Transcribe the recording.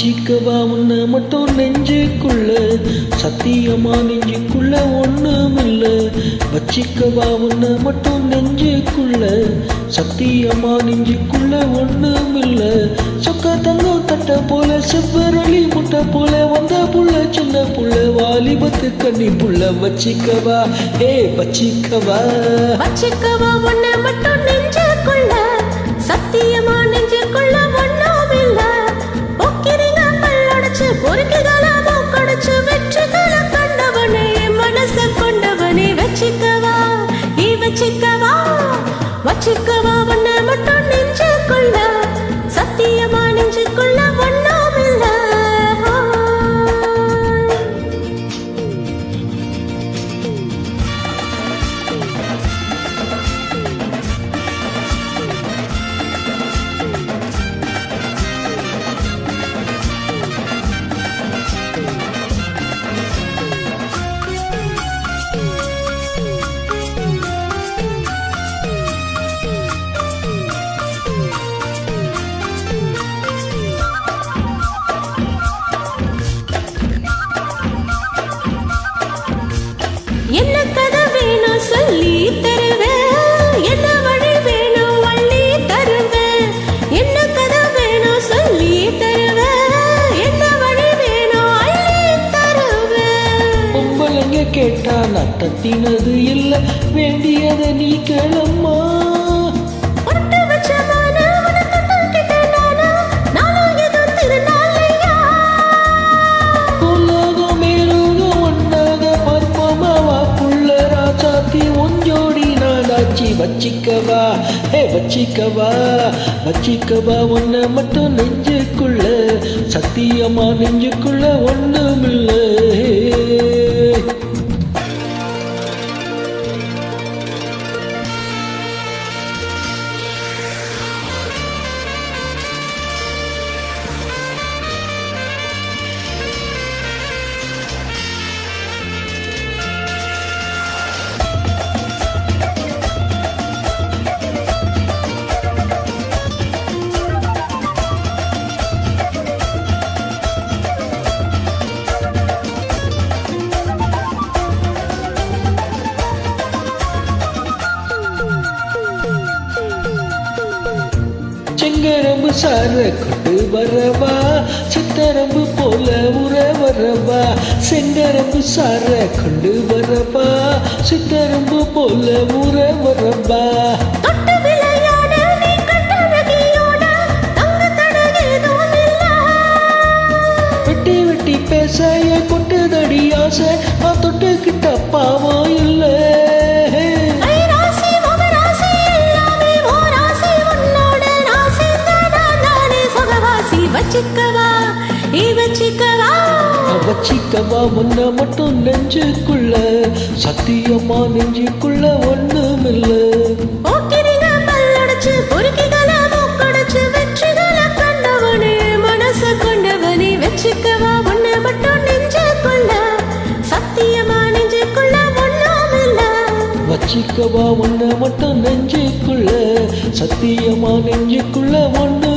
வச்சிக்கவா உன்னை மட்டும் நெஞ்சுக்குள்ள, சத்தியமா நெஞ்சுக்குள்ள ஒண்ணுமில்ல. வச்சிக்கவா உன்னை மட்டும் நெஞ்சுக்குள்ள, சத்தியமா நெஞ்சுக்குள்ள ஒண்ணுமில்ல. சொக்க தங்கம் தட்ட போல செவ்வரளி முட்டை போல வந்த புள்ள, சின்ன புள்ள வாலிபத்து கண்ணி புள்ள. வச்சிக்கவா வச்சிக்கவா வச்சிக்கவா உன்னை மட்டும் நெஞ்சுக்குள்ள, சத்தியமா நெஞ்சுக்குள்ள ஒண்ணுமில்ல. பொக்கிரிங்க பல்லடைச்சு பொறுக்குகளா மூக்கடைச்சு வெற்றிகளை கண்டவனே, மனச கொண்டவனே. வச்சிக்கவா வச்சிக்கவா வச்சிக்கவா உன்னை மட்டும் நெஞ்சுக்குள்ள, சத்தியமா நெஞ்சுக்குள்ள ஒண்ணுமில்ல. என்ன கதை வேணும் சொல்லி தருவேன், என்ன வழி வேணும் வள்ளி தருவேன். என்ன கதை வேணும் சொல்லி தருவேன், என்ன வழி வேணும் அள்ளி தருவேன். பொம்பளைங்க கேட்டா நான் தத்தினது இல்ல, வேண்டியதை நீ கேளம்மா. பொட்டு வச்ச மானா உனக்கு தூக்கிட்ட நானா, நானும் ஏதோ திருநாளையா. உலகம் மேலோகம் ஒன்னாக பார்ப்போமாவா புள்ள ராசாத்தி ஒஞ்சோடி நாடாச்சி. வச்சிக்கவா வச்சிக்கவா வச்சிக்கவா உன்னை மட்டும் நெஞ்சுக்குள்ள, சத்தியமா நெஞ்சுக்குள்ள ஒண்ணுமில்ல. செங்கரம்பு சார கொண்டு வரவா, சித்தரம்பு போல உற வரவா. செங்கரம்பு சார கொண்டு வரவா, சித்தரம்பு போல உற வரவா. தொட்டு விளையாட நீ கட்டழகியோட, தங்க தடகேதோ இல்ல. வெட்டி வெட்டி பேச என் கொட்டுதடி ஆசை, நான் தொட்டுக்கிட்ட பாவம் இல்லை. வச்சிக்கவா வச்சிக்கவா வச்சிக்கவா உன்னை மட்டும் நெஞ்சுக்குள்ள, சத்தியமா நெஞ்சுக்குள்ள ஒண்ணுமில்ல. போக்கிரிங்க பல்லடைச்சு பொறுக்கிகளா மூக்கடைச்சு வெற்றிகளை கண்டவனே, மனச கொண்டவனே. வச்சிக்கவா உன்னை மட்டும் நெஞ்சுக்குள்ள, சத்தியமா நெஞ்சுக்குள்ள ஒண்ணுமில்ல. வச்சிக்கவா உன்னை மட்டும் நெஞ்சுக்குள்ள, சத்தியமா நெஞ்சுக்குள்ள ஒண்ணு